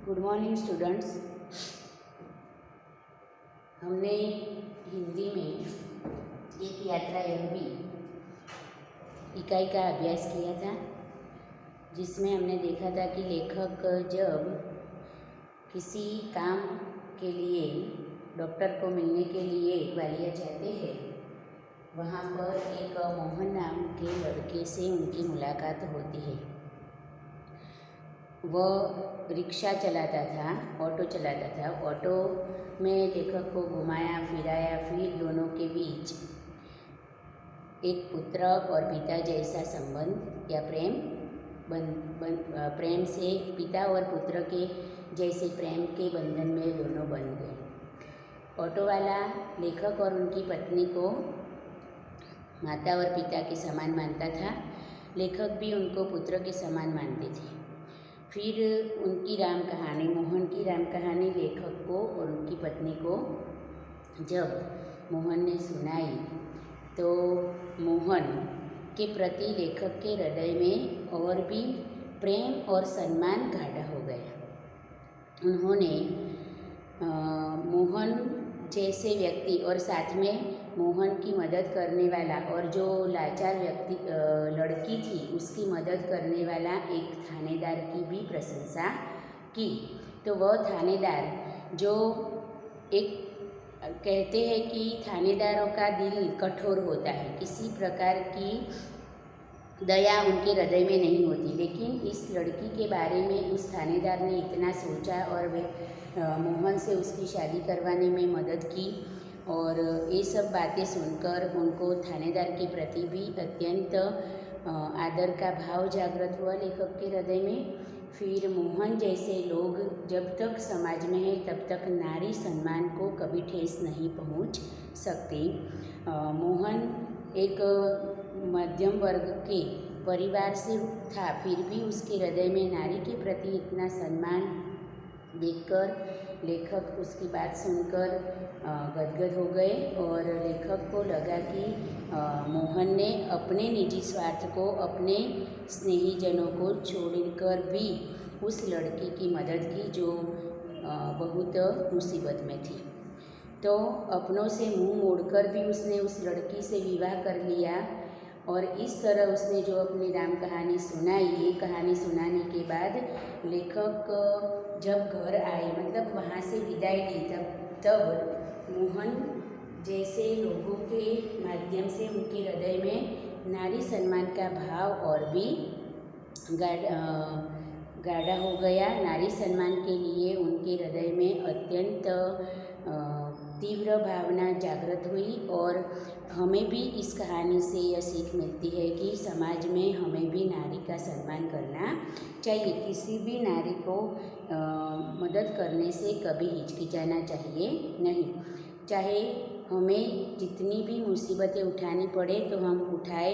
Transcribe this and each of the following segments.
Good morning students. हमने हिंदी में एक यात्रा यह इकाई का अभ्यास किया था, जिसमें हमने देखा था कि लेखक जब किसी काम के लिए डॉक्टर को मिलने के लिए ग्वालियर जाते हैं, वहाँ पर एक मोहन नाम के लड़के से उनकी मुलाकात होती है। वह रिक्शा चलाता था, ऑटो चलाता था। ऑटो में लेखक को घुमाया फिराया, फिर दोनों के बीच एक पुत्र और पिता जैसा संबंध या प्रेम से पिता और पुत्र के जैसे प्रेम के बंधन में दोनों बन गए। ऑटो वाला लेखक और उनकी पत्नी को माता और पिता के समान मानता था। लेखक भी उनको पुत्र के समान मानते थे। फिर उनकी राम कहानी, मोहन की राम कहानी लेखक को और उनकी पत्नी को जब मोहन ने सुनाई, तो मोहन के प्रति लेखक के हृदय में और भी प्रेम और सम्मान गाढ़ा हो गया। उन्होंने मोहन जैसे व्यक्ति और साथ में मोहन की मदद करने वाला और जो लाचार लड़की थी उसकी मदद करने वाला एक थानेदार की भी प्रशंसा की। तो वह थानेदार जो एक कहते हैं कि थानेदारों का दिल कठोर होता है, किसी प्रकार की दया उनके हृदय में नहीं होती, लेकिन इस लड़की के बारे में उस थानेदार ने इतना सोचा और वे मोहन से उसकी शादी करवाने में मदद की। और ये सब बातें सुनकर उनको थानेदार के प्रति भी अत्यंत आदर का भाव जागृत हुआ लेखक के हृदय में। फिर मोहन जैसे लोग जब तक समाज में हैं तब तक नारी सम्मान को कभी ठेस नहीं पहुंच सकती। मोहन एक मध्यम वर्ग के परिवार से था, फिर भी उसके हृदय में नारी के प्रति इतना सम्मान देखकर लेखक उसकी बात सुनकर गदगद हो गए। और लेखक को लगा कि मोहन ने अपने निजी स्वार्थ को, अपने स्नेहीजनों को छोड़कर भी उस लड़की की मदद की जो बहुत मुसीबत में थी। तो अपनों से मुंह मोड़कर भी उसने उस लड़की से विवाह कर लिया। और इस तरह उसने जो अपनी राम कहानी सुनाई, ये कहानी सुनाने के बाद लेखक जब घर आए, मतलब वहाँ से विदाई ली, तब मोहन जैसे लोगों के माध्यम से उनके हृदय में नारी सम्मान का भाव और भी गाढ़ा हो गया। नारी सम्मान के लिए उनके हृदय में अत्यंत तीव्र भावना जागृत हुई। और हमें भी इस कहानी से यह सीख मिलती है कि समाज में हमें भी नारी का सम्मान करना चाहिए। किसी भी नारी को मदद करने से कभी हिचकिचाना चाहिए नहीं। चाहे हमें जितनी भी मुसीबतें उठानी पड़े तो हम उठाए,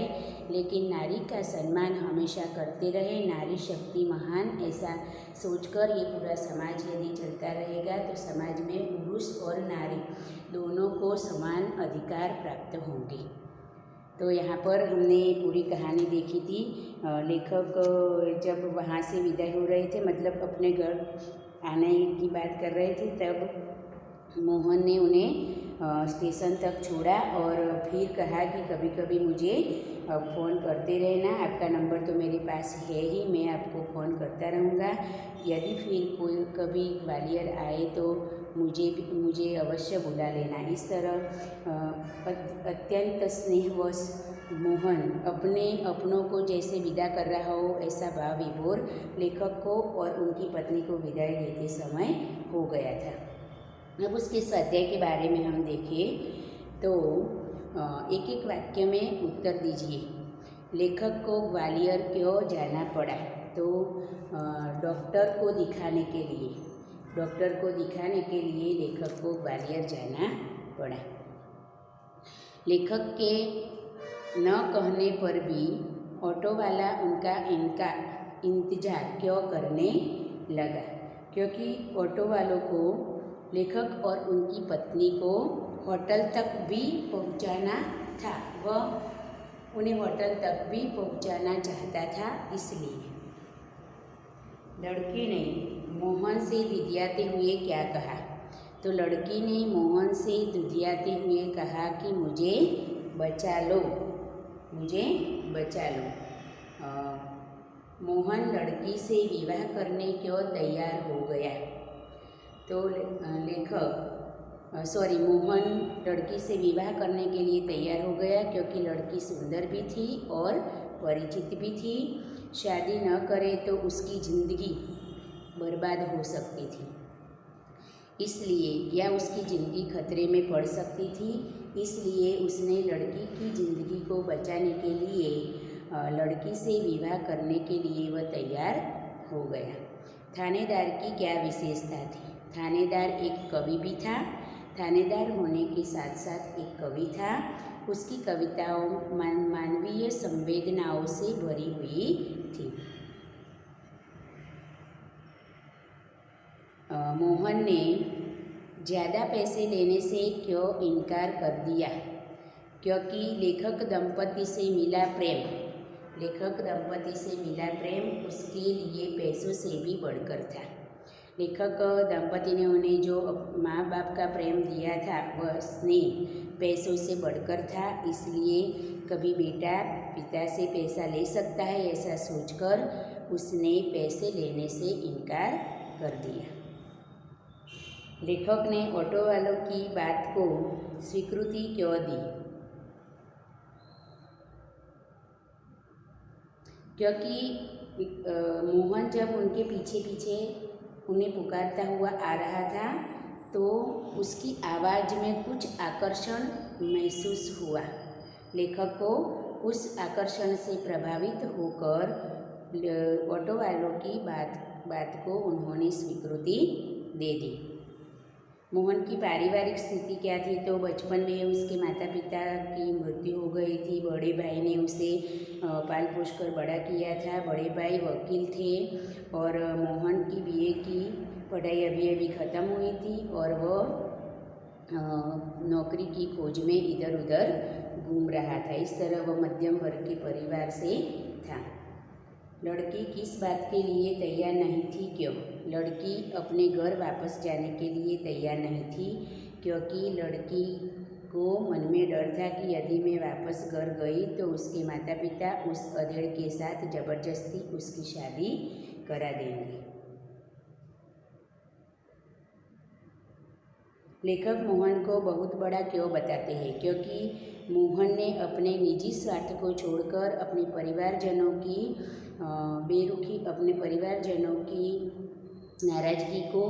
लेकिन नारी का सम्मान हमेशा करते रहे। नारी शक्ति महान, ऐसा सोचकर ये पूरा समाज यदि चलता रहेगा तो समाज में पुरुष और नारी दोनों को समान अधिकार प्राप्त होंगे। तो यहाँ पर हमने पूरी कहानी देखी थी। लेखक जब वहाँ से विदाई हो रहे थे, मतलब अपने घर आने की बात कर रहे थे, तब मोहन ने उन्हें स्टेशन तक छोड़ा और फिर कहा कि कभी कभी मुझे फ़ोन करते रहना, आपका नंबर तो मेरे पास है ही, मैं आपको फ़ोन करता रहूँगा। यदि फिर कोई कभी ग्वालियर आए तो मुझे अवश्य बुला लेना। इस तरह अत्यंत स्नेहवश मोहन अपनों को जैसे विदा कर रहा हो, ऐसा भाव विभोर लेखक को और उनकी पत्नी को विदाई देते समय हो गया था। अब उसके स्वाध्याय के बारे में हम देखें तो एक एक वाक्य में उत्तर दीजिए। लेखक को ग्वालियर क्यों जाना पड़ा? तो डॉक्टर को दिखाने के लिए लेखक को ग्वालियर जाना पड़ा। लेखक के न कहने पर भी ऑटो वाला उनका इंतज़ार क्यों करने लगा? क्योंकि ऑटो वालों को लेखक और उनकी पत्नी को होटल तक भी पहुंचाना था। वह उन्हें होटल तक भी पहुंचाना चाहता था, इसलिए लड़की ने मोहन से धुतियाते हुए क्या कहा? तो लड़की ने मोहन से धुतियाते हुए कहा कि मुझे बचा लो, मुझे बचा लो। मोहन लड़की से विवाह करने क्यों तैयार हो गया? तो मोहन लड़की से विवाह करने के लिए तैयार हो गया क्योंकि लड़की सुंदर भी थी और परिचित भी थी। शादी न करे तो उसकी ज़िंदगी बर्बाद हो सकती थी, इसलिए या उसकी ज़िंदगी खतरे में पड़ सकती थी, इसलिए उसने लड़की की ज़िंदगी को बचाने के लिए लड़की से विवाह करने के लिए वह तैयार हो गया। थानेदार की क्या विशेषता थी? थानेदार एक कवि भी था। थानेदार होने के साथ साथ एक कवि था। उसकी कविताओं मानवीय संवेदनाओं से भरी हुई थी। मोहन ने ज़्यादा पैसे लेने से क्यों इनकार कर दिया? क्योंकि लेखक दंपति से मिला प्रेम उसके लिए पैसों से भी बढ़कर था। लेखक दंपति ने उन्हें जो माँ बाप का प्रेम दिया था वह स्नेह पैसों से बढ़कर था, इसलिए कभी बेटा पिता से पैसा ले सकता है ऐसा सोचकर उसने पैसे लेने से इनकार कर दिया। लेखक ने ऑटो वालों की बात को स्वीकृति क्यों दी? क्योंकि मोहन जब उनके पीछे पीछे उन्हें पुकारता हुआ आ रहा था तो उसकी आवाज़ में कुछ आकर्षण महसूस हुआ। लेखक को उस आकर्षण से प्रभावित होकर ऑटो वालों की बात को उन्होंने स्वीकृति दे दी। मोहन की पारिवारिक स्थिति क्या थी? तो बचपन में उसके माता पिता की मृत्यु हो गई थी। बड़े भाई ने उसे पाल पोस कर बड़ा किया था। बड़े भाई वकील थे और मोहन की बीए की पढ़ाई अभी ख़त्म हुई थी और वह नौकरी की खोज में इधर उधर घूम रहा था। इस तरह वह मध्यम वर्ग के परिवार से था। लड़की किस बात के लिए तैयार नहीं थी? क्यों? लड़की अपने घर वापस जाने के लिए तैयार नहीं थी क्योंकि लड़की को मन में डर था कि यदि मैं वापस घर गई तो उसके माता पिता उस अधेड़ के साथ ज़बरदस्ती उसकी शादी करा देंगे। लेखक मोहन को बहुत बड़ा क्यों बताते हैं? क्योंकि मोहन ने अपने निजी स्वार्थ को छोड़कर अपने परिवारजनों की नाराज़गी को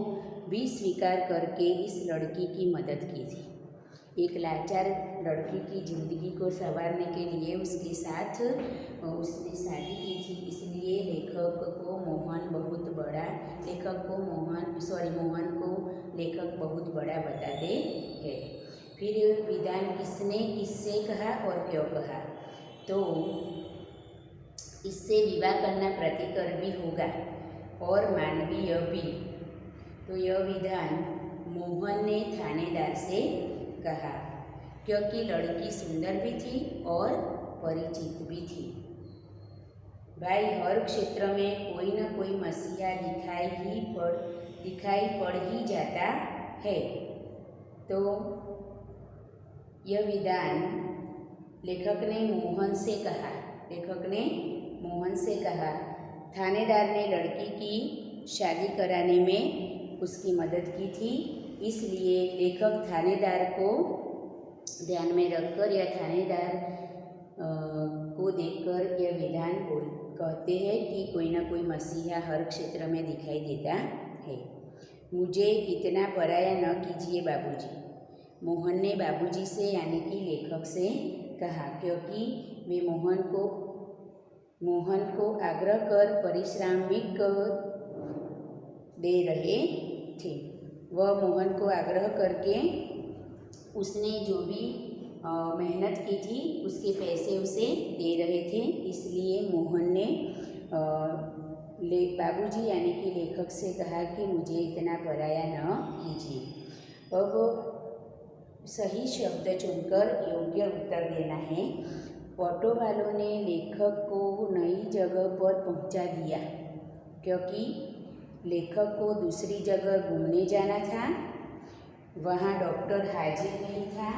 भी स्वीकार करके इस लड़की की मदद की थी। एक लाचार लड़की की ज़िंदगी को संवारने के लिए उसके साथ उसने शादी की थी, इसलिए मोहन को लेखक बहुत बड़ा बताते हैं। फिर विधान किसने किससे कहा और क्यों कहा? तो इससे विवाह करना प्रतिकर भी होगा और मानवीय भी। तो यह विधान मोहन ने थानेदार से कहा क्योंकि लड़की सुंदर भी थी और परिचित भी थी। भाई, हर क्षेत्र में कोई न कोई मसीहा दिखाई पड़ ही जाता है। तो यह विधान लेखक ने मोहन से कहा। थानेदार ने लड़की की शादी कराने में उसकी मदद की थी, इसलिए लेखक थानेदार को ध्यान में रखकर या थानेदार को देखकर यह विधान कहते हैं कि कोई ना कोई मसीहा हर क्षेत्र में दिखाई देता है। मुझे इतना पराया न कीजिए बाबूजी, मोहन ने बाबूजी से यानी कि लेखक से कहा क्योंकि वे मोहन को आग्रह कर पारिश्रमिक दे रहे थे। वह मोहन को आग्रह करके उसने जो भी मेहनत की थी उसके पैसे उसे दे रहे थे, इसलिए मोहन ने बाबूजी यानी कि लेखक से कहा कि मुझे इतना पराया न कीजिए। अब सही शब्द चुनकर योग्य उत्तर देना है। ऑटो वालों ने लेखक को नई जगह पर पहुंचा दिया क्योंकि लेखक को दूसरी जगह घूमने जाना था, वहाँ डॉक्टर हाजिर नहीं था।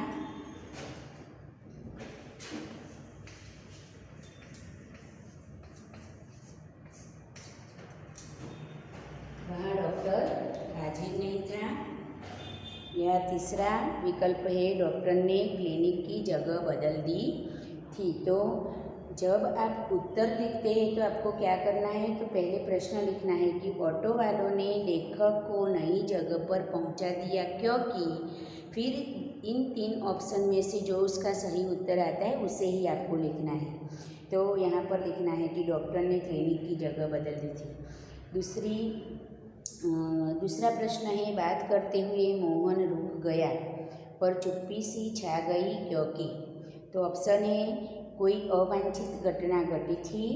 वहाँ डॉक्टर हाजिर नहीं था। यह तीसरा विकल्प है, डॉक्टर ने क्लिनिक की जगह बदल दी थी। तो जब आप उत्तर लिखते हैं तो आपको क्या करना है, तो पहले प्रश्न लिखना है कि ऑटो वालों ने लेखक को नई जगह पर पहुंचा दिया क्योंकि, फिर इन 3 ऑप्शन में से जो उसका सही उत्तर आता है उसे ही आपको लिखना है। तो यहाँ पर लिखना है कि डॉक्टर ने क्लिनिक की जगह बदल दी थी। दूसरा प्रश्न है, बात करते हुए मोहन रुक गया पर चुप्पी सी छा गई क्योंकि। तो ऑप्शन है, कोई अवांछित घटना घटी थी,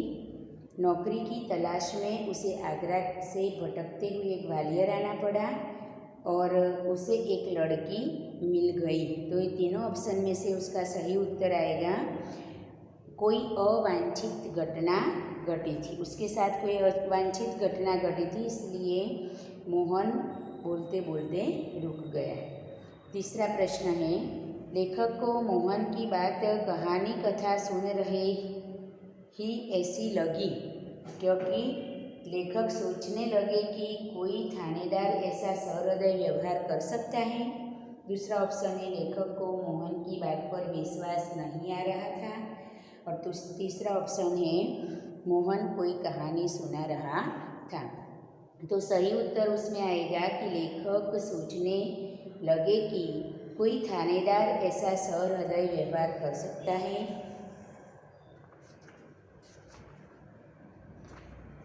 नौकरी की तलाश में उसे आगरा से भटकते हुए ग्वालियर आना पड़ा, और उसे एक लड़की मिल गई। तो ये तीनों ऑप्शन में से उसका सही उत्तर आएगा कोई अवांछित घटना घटी थी। उसके साथ कोई अवांछित घटना घटी थी, इसलिए मोहन बोलते बोलते रुक गया। तीसरा प्रश्न है, लेखक को मोहन की बात कहानी कथा सुन रहे ही ऐसी लगी क्योंकि लेखक सोचने लगे कि कोई थानेदार ऐसा सहृदय व्यवहार कर सकता है। दूसरा ऑप्शन है, लेखक को मोहन की बात पर विश्वास नहीं आ रहा था। और तीसरा ऑप्शन है, मोहन कोई कहानी सुना रहा था। तो सही उत्तर उसमें आएगा कि लेखक सोचने लगे कि कोई थानेदार ऐसा सहृदय व्यवहार कर सकता है।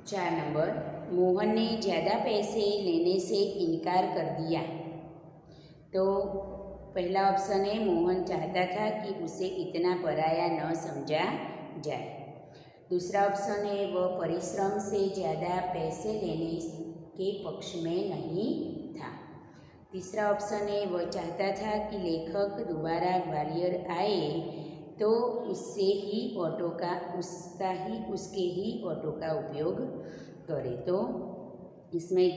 4 नंबर, मोहन ने ज़्यादा पैसे लेने से इनकार कर दिया। तो पहला ऑप्शन है, मोहन चाहता था कि उसे इतना पराया न समझा जाए। दूसरा ऑप्शन है, वह परिश्रम से ज़्यादा पैसे लेने के पक्ष में नहीं था। तीसरा ऑप्शन है, वह चाहता था कि लेखक दोबारा ग्वालियर आए तो उसके ही ऑटो का उपयोग करे। तो इसमें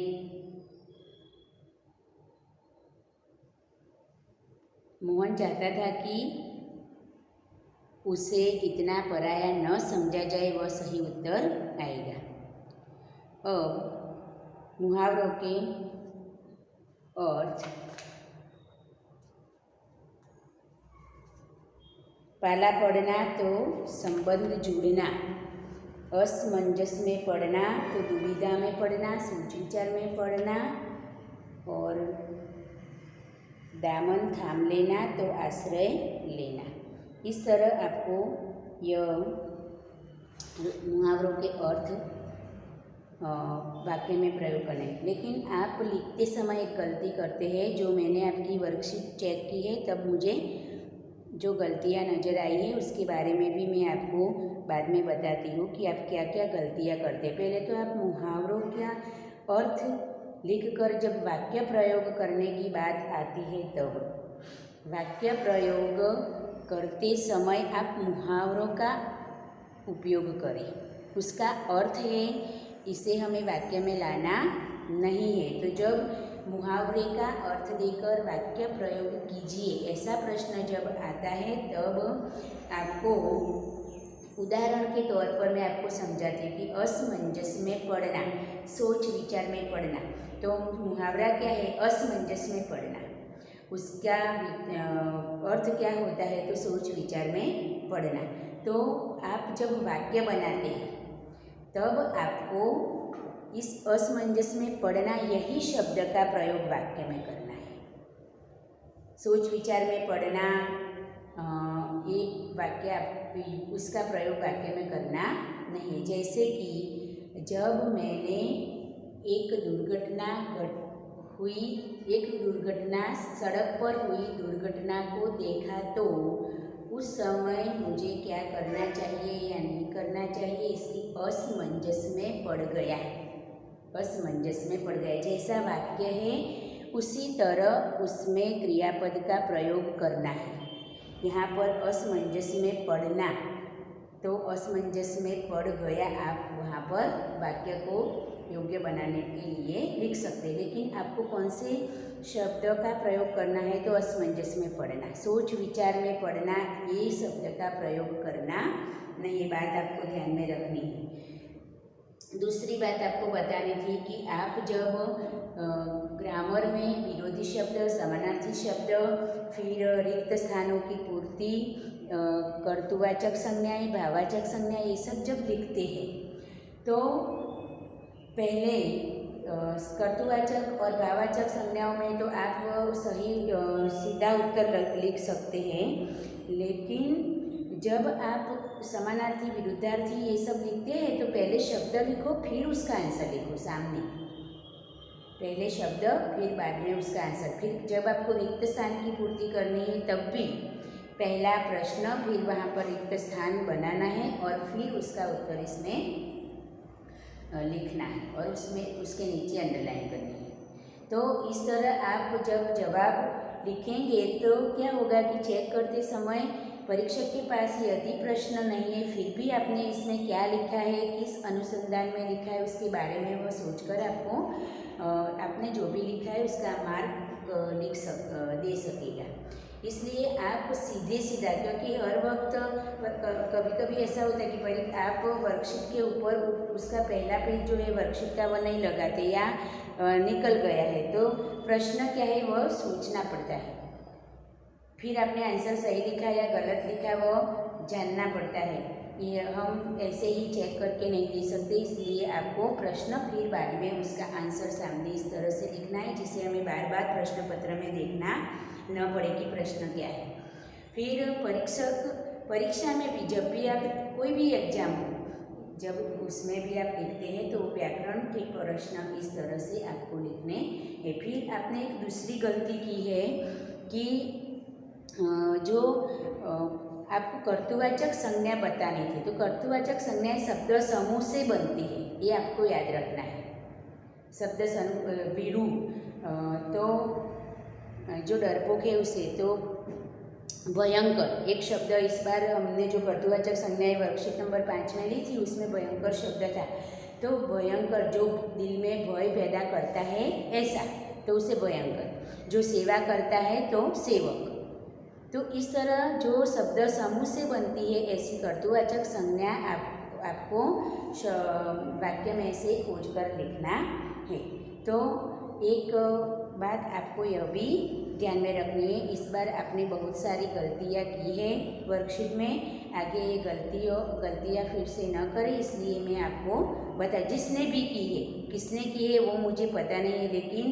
मोहन चाहता था कि उसे इतना पराया न समझा जाए, वह सही उत्तर आएगा। अब मुहावरों के अर्थ। पाला पड़ना तो संबंध जुड़ना, असमंजस में पड़ना तो दुविधा में पड़ना, सोच विचार में पड़ना, और दामन थाम लेना तो आश्रय लेना। इस तरह आपको यह मुहावरों के अर्थ वाक्य में प्रयोग करना है। लेकिन आप लिखते समय एक गलती करते हैं, जो मैंने आपकी वर्कशीट चेक की है तब मुझे जो गलतियाँ नज़र आई है उसके बारे में भी मैं आपको बाद में बताती हूँ कि आप क्या क्या गलतियाँ करते हैं। पहले तो आप मुहावरों का अर्थ लिखकर जब वाक्य प्रयोग करने की बात आती है तब वाक्य प्रयोग करते समय आप मुहावरों का उपयोग करें। उसका अर्थ है, इसे हमें वाक्य में लाना नहीं है। तो जब मुहावरे का अर्थ देकर वाक्य प्रयोग कीजिए ऐसा प्रश्न जब आता है तब आपको उदाहरण के तौर पर मैं आपको समझाती हूँ कि असमंजस में पड़ना, सोच विचार में पड़ना। तो मुहावरा क्या है, असमंजस में पड़ना, उसका अर्थ क्या होता है, तो सोच विचार में पड़ना। तो आप जब वाक्य बनाते हैं तब आपको इस असमंजस में पड़ना यही शब्द का प्रयोग वाक्य में करना है। सोच विचार में पड़ना ये वाक्य उसका प्रयोग वाक्य में करना नहीं है। जैसे कि जब मैंने एक दुर्घटना सड़क पर हुई दुर्घटना को देखा तो उस समय मुझे क्या करना चाहिए या नहीं करना चाहिए, इसकी असमंजस में पड़ गया। असमंजस में पड़ गया जैसा वाक्य है उसी तरह उसमें क्रियापद का प्रयोग करना है। यहाँ पर असमंजस में पड़ना तो असमंजस में पड़ गया, आप वहाँ पर वाक्य को योग्य बनाने के लिए लिख सकते हैं। लेकिन आपको कौन से शब्द का प्रयोग करना है, तो असमंजस में पड़ना, सोच विचार में पड़ना, ये शब्द का प्रयोग करना नहीं, ये बात आपको ध्यान में रखनी है। दूसरी बात आपको बतानी थी कि आप जब ग्रामर में विरोधी शब्द, समानार्थी शब्द, फिर रिक्त स्थानों की पूर्ति, कर्तृवाचक संज्ञाएं, भाववाचक संज्ञा, ये सब जब लिखते हैं तो पहले कर्तृवाचक और भाववाचक संज्ञाओं में तो आप सही सीधा उत्तर लिख सकते हैं, लेकिन जब आप समानार्थी, विरुद्धार्थी ये सब लिखते हैं तो पहले शब्द लिखो फिर उसका आंसर लिखो सामने, पहले शब्द फिर बाद में उसका आंसर। फिर जब आपको रिक्त स्थान की पूर्ति करनी है तब भी पहला प्रश्न, फिर वहाँ पर रिक्त स्थान बनाना है और फिर उसका उत्तर इसमें लिखना है और उसमें उसके नीचे अंडरलाइन करनी है। तो इस तरह आप जब जवाब लिखेंगे तो क्या होगा कि चेक करते समय परीक्षक के पास यदि प्रश्न नहीं है फिर भी आपने इसमें क्या लिखा है, किस अनुसंधान में लिखा है, उसके बारे में वह सोचकर आपको आपने जो भी लिखा है उसका मार्क दे सकेगा। इसलिए आप सीधे सीधा, क्योंकि हर वक्त कभी कभी ऐसा होता है कि आप वर्कशीट के ऊपर उसका पहला पेज जो है वर्कशीट का वह नहीं लगाते या निकल गया है, तो प्रश्न क्या है वह सोचना पड़ता है, फिर आपने आंसर सही लिखा या गलत लिखा वो जानना पड़ता है। ये हम ऐसे ही चेक करके नहीं दे सकते, इसलिए आपको प्रश्न फिर बाद में उसका आंसर सामने इस तरह से लिखना है जिससे हमें बार बार प्रश्न पत्र में देखना न पड़े कि प्रश्न क्या है। फिर परीक्षा में भी जब भी आप कोई भी एग्जाम हो, जब उसमें भी आप लिखते हैं तो व्याकरण के प्रश्न इस तरह से आपको लिखने हैं। फिर आपने एक दूसरी गलती की है कि जो आपको कर्तृवाचक संज्ञा बतानी थी, तो कर्तृवाचक संज्ञाएं शब्द समूह से बनती है, ये आपको याद रखना है। शब्द समूह वीरू, तो जो डरपोक है उसे, तो भयंकर एक शब्द, इस बार हमने जो कर्तृवाचक संज्ञाएं वर्कशीट नंबर 5 में ली थी उसमें भयंकर शब्द था, तो भयंकर जो दिल में भय पैदा करता है ऐसा, तो उसे भयंकर, जो सेवा करता है तो सेवक। तो इस तरह जो शब्द समूह से बनती है ऐसी कर्तृवाचक संज्ञा आपको वाक्य में से खोज कर लिखना है। तो एक बात आपको यह भी ध्यान में रखनी है, इस बार आपने बहुत सारी गलतियाँ की है वर्कशीट में, आगे ये गलतियाँ फिर से न करें इसलिए मैं आपको बता, जिसने भी की है, किसने की है वो मुझे पता नहीं है, लेकिन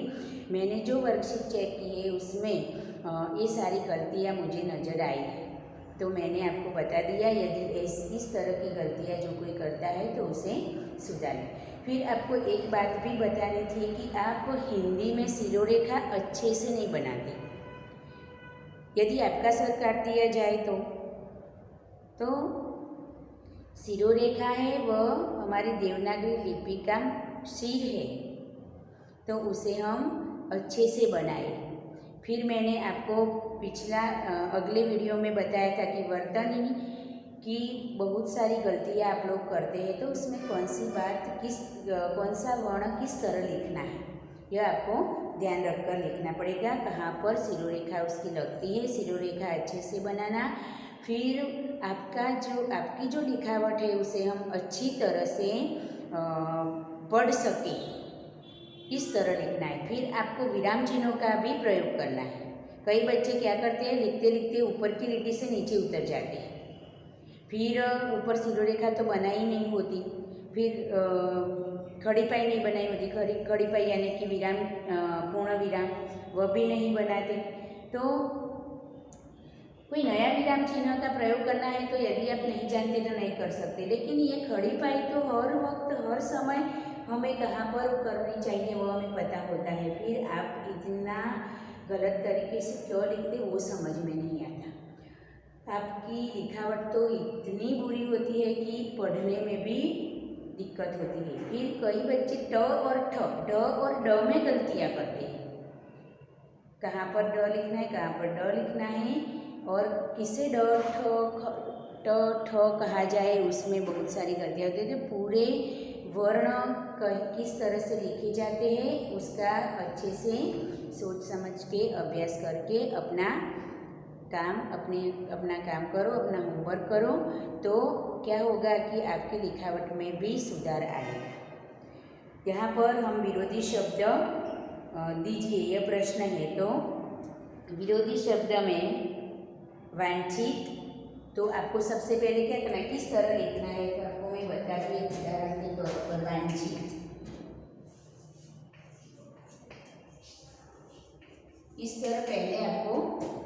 मैंने जो वर्कशीट चेक की है उसमें ये सारी गलतियाँ मुझे नज़र आई है, तो मैंने आपको बता दिया। यदि इस तरह की गलतियाँ जो कोई करता है तो उसे सुधारें। फिर आपको एक बात भी बतानी थी कि आप हिंदी में शिरोरेखा अच्छे से नहीं बनाते। यदि आपका सर काट दिया जाए तो शिरोरेखा है वह हमारी देवनागरी लिपि का सिर है, तो उसे हम अच्छे से बनाए। फिर मैंने आपको अगले वीडियो में बताया था कि वर्तनी की बहुत सारी गलतियाँ आप लोग करते हैं, तो उसमें कौन सा वर्ण किस तरह लिखना है यह आपको ध्यान रखकर लिखना पड़ेगा। कहाँ पर शिरोरेखा उसकी लगती है, शिरोरेखा अच्छे से बनाना। फिर आपकी जो लिखावट है उसे हम अच्छी तरह से पढ़ सकें, इस तरह लिखना है। फिर आपको विराम चिन्हों का भी प्रयोग करना है। कई बच्चे क्या करते हैं, लिखते लिखते ऊपर की लिटी से नीचे उतर जाते हैं, फिर ऊपर शिरोरेखा तो बनाई नहीं होती, फिर खड़ी पाई नहीं बनाई होती, खड़ी पाई यानी कि विराम, पूर्ण विराम वह भी नहीं बनाते। तो कोई नया विराम चिन्ह का प्रयोग करना है तो यदि आप नहीं जानते तो नहीं कर सकते, लेकिन ये खड़ी पाई तो हर वक्त हर समय हमें कहाँ पर करनी चाहिए वो हमें पता होता है। फिर आप इतना गलत तरीके से क्यों लिखते वो समझ में नहीं आता। आपकी लिखावट तो इतनी बुरी होती है कि पढ़ने में भी दिक्कत होती है। फिर कई बच्चे ट और ठ, ड और ड में गलतियाँ करते हैं। कहाँ पर ड लिखना है, कहाँ पर ड लिखना है और किसे ड ट ठ कहा जाए उसमें बहुत सारी गलतियाँ होती है। तो पूरे वर्ण किस तरह से लिखे जाते हैं उसका अच्छे से सोच समझ के अभ्यास करके अपना काम करो, अपना होमवर्क करो, तो क्या होगा कि आपकी लिखावट में भी सुधार आएगा। यहाँ पर हम विरोधी शब्द दीजिए, यह प्रश्न है। तो विरोधी शब्द में वांछित, तो आपको सबसे पहले क्या करना है, किस तरह लिखना है, तो आपको मैं बता दूँ एक उदाहरण के तौर पर। वांछित इस तरह पहले आपको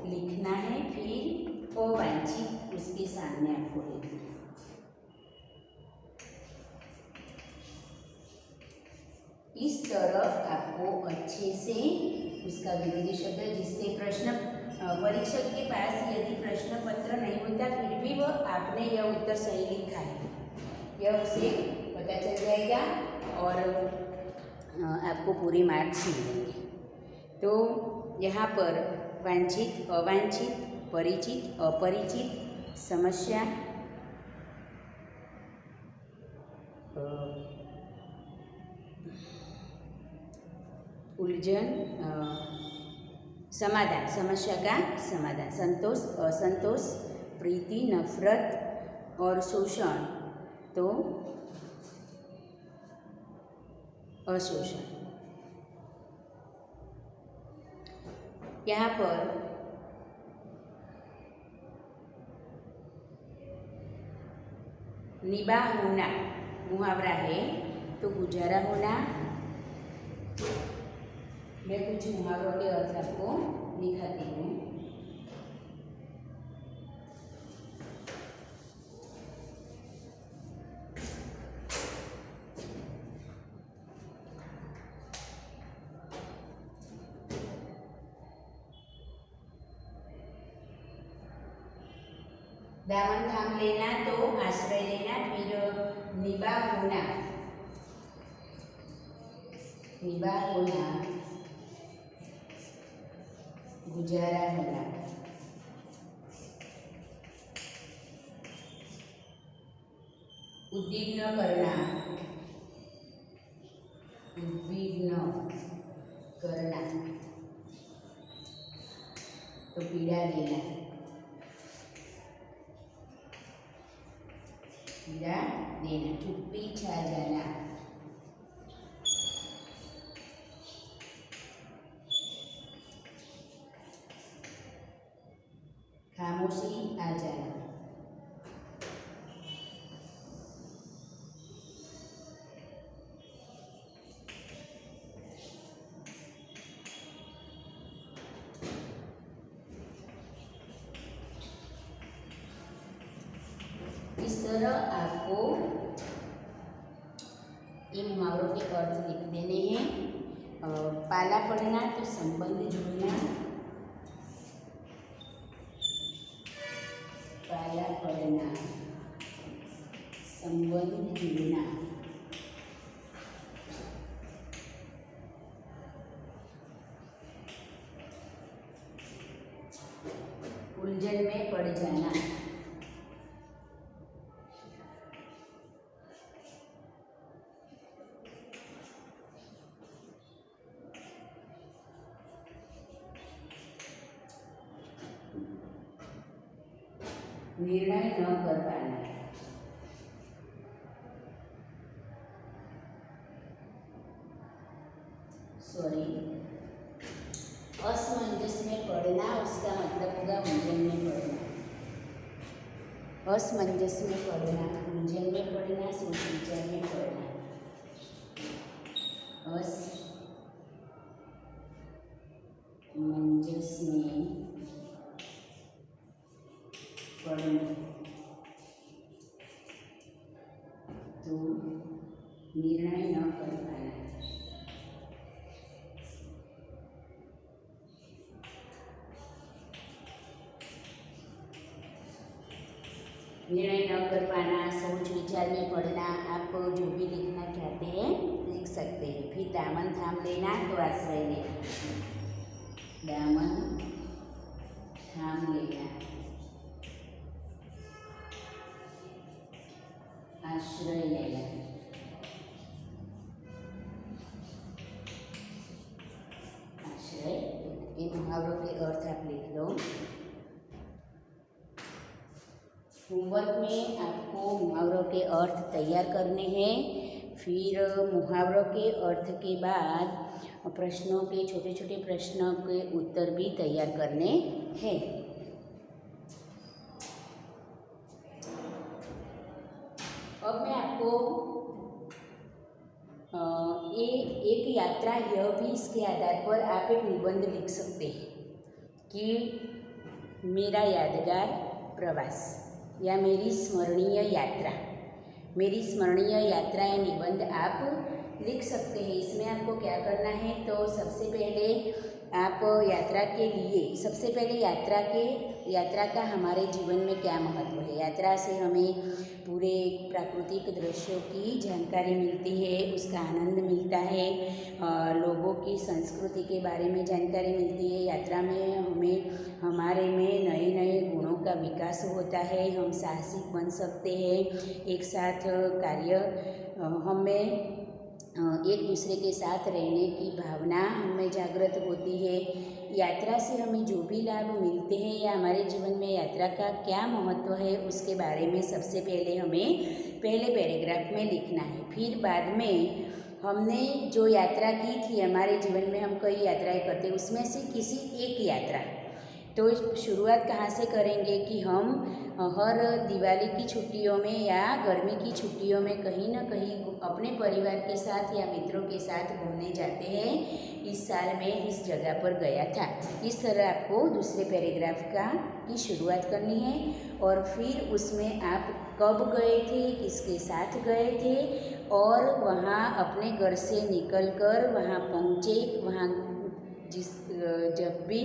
लिखना है, फिर अवांछित उसके सामने आपको लिखना है। इस तरह आपको अच्छे से उसका विरोधी शब्द, जिससे प्रश्न परीक्षक के पास यदि प्रश्न पत्र नहीं होता फिर भी वह आपने यह उत्तर सही लिखा है यह उसे पता चल जाएगा और आपको पूरे मार्क्स मिलेंगे। तो यहाँ पर वांछित, अवांछित, परिचित, अपरिचित, समस्या, उलझन, समाधान, समस्या का समाधान, संतोष, असंतोष, प्रीति, नफरत और शोषण, तो अशोषण। यहाँ पर निबाह होना मुहावरा है, तो गुजारा होना। मैं कुछ मुहावरों के अर्थ आपको दिखाती हूँ। दामन थाम लेना तो आश्रय लेना, फिर निबाह होना, निबाह होना, गुजारा होना, उद्विग्न करना, उद्विग्न करना, तो पीड़ा देना, पीड़ा देना, चुप्पी छा जाना, खामोशी आ जाना, इस तरह आपको इन मुहावरों के अर्थ लिख देने हैं। पाला पड़ना तो संबंध जुड़ना, पाला पड़ना संबंध जुड़ना, उलझन में पड़ जाना, निर्णय न कर पाना, असमंजस में पड़ना, उसका मतलब होगा उलझन में पड़ना। असमंजस में पड़ना, उलझन में पड़ना, सोच विचार में पड़ना, असमंजस में पड़ना, तो निर्णय न कर पाना, निर्णय न कर पाना, सोच विचार में पड़ना। आप जो भी लिखना चाहते हैं लिख सकते हैं। फिर दामन थाम लेना तो आश्रय लेना, दामन थाम लेना, आश्रय आश्रय, ये मुहावरों के अर्थ आप लिख लो। होमवर्क में आपको मुहावरों के अर्थ तैयार करने हैं। फिर मुहावरों के अर्थ के बाद प्रश्नों के छोटे छोटे प्रश्नों के उत्तर भी तैयार करने हैं। अब मैं आपको ये एक यात्रा, यह भी इसके आधार पर आप एक निबंध लिख सकते हैं कि मेरा यादगार प्रवास या मेरी स्मरणीय यात्रा। मेरी स्मरणीय यात्रा या निबंध आप लिख सकते हैं। इसमें आपको क्या करना है, तो सबसे पहले आप यात्रा के लिए, सबसे पहले यात्रा का हमारे जीवन में क्या महत्व है। यात्रा से हमें पूरे प्राकृतिक दृश्यों की जानकारी मिलती है, उसका आनंद मिलता है, लोगों की संस्कृति के बारे में जानकारी मिलती है। यात्रा में हमारे में नए नए गुणों का विकास होता है, हम साहसिक बन सकते हैं, एक साथ कार्य, हमें एक दूसरे के साथ रहने की भावना हमें जागृत होती है। यात्रा से हमें जो भी लाभ मिलते हैं या हमारे जीवन में यात्रा का क्या महत्व है, उसके बारे में सबसे पहले हमें पहले पैराग्राफ में लिखना है। फिर बाद में हमने जो यात्रा की थी, हमारे जीवन में हम कई यात्राएं करते हैं, उसमें से किसी एक यात्रा, तो शुरुआत कहाँ से करेंगे कि हम हर दिवाली की छुट्टियों में या गर्मी की छुट्टियों में कहीं ना कहीं अपने परिवार के साथ या मित्रों के साथ घूमने जाते हैं। इस साल में इस जगह पर गया था। इस तरह आपको दूसरे पैराग्राफ की शुरुआत करनी है और फिर उसमें आप कब गए थे, किसके साथ गए थे और वहाँ अपने घर से निकलकर वहाँ पहुँचे, वहाँ जब भी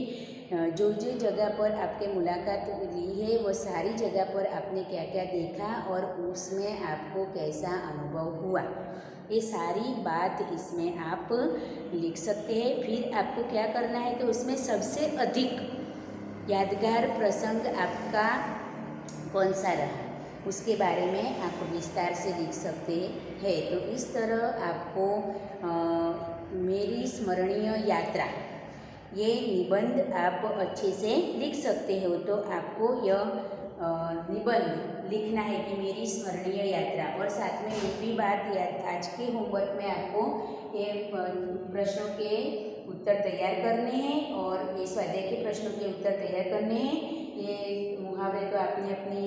जो जगह पर आपके मुलाकात ली है वो सारी जगह पर आपने क्या क्या देखा और उसमें आपको कैसा अनुभव हुआ, ये सारी बात इसमें आप लिख सकते हैं। फिर आपको क्या करना है, तो उसमें सबसे अधिक यादगार प्रसंग आपका कौन सा रहा, उसके बारे में आप विस्तार से लिख सकते हैं। तो इस तरह आपको मेरी स्मरणीय यात्रा, ये निबंध आप अच्छे से लिख सकते हो। तो आपको यह निबंध लिखना है कि मेरी स्मरणीय यात्रा, और साथ में एक भी बात आज के होमवर्क में आपको ये प्रश्नों के उत्तर तैयार करने हैं और ये स्वाध्याय के प्रश्नों के उत्तर तैयार करने हैं। ये मुहावरे तो आपने अपनी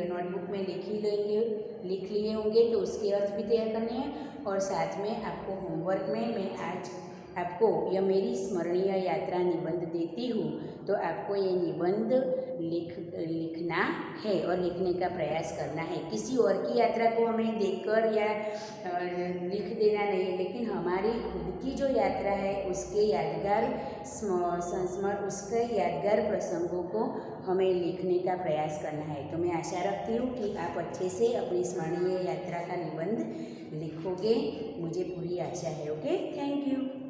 नोटबुक में लिख लिए होंगे, तो उसके अर्थ भी तैयार करने हैं। और साथ में आपको होमवर्क में मैं आज आपको यह मेरी स्मरणीय यात्रा निबंध देती हूँ, तो आपको ये निबंध लिखना है और लिखने का प्रयास करना है। किसी और की यात्रा को हमें देखकर या लिख देना नहीं है, लेकिन हमारी खुद की जो यात्रा है उसके यादगार संस्मरण, उसके यादगार प्रसंगों को हमें लिखने का प्रयास करना है। तो मैं आशा रखती हूँ कि आप अच्छे से अपनी स्मरणीय यात्रा का निबंध लिखोगे, मुझे पूरी आशा है। Okay, thank you.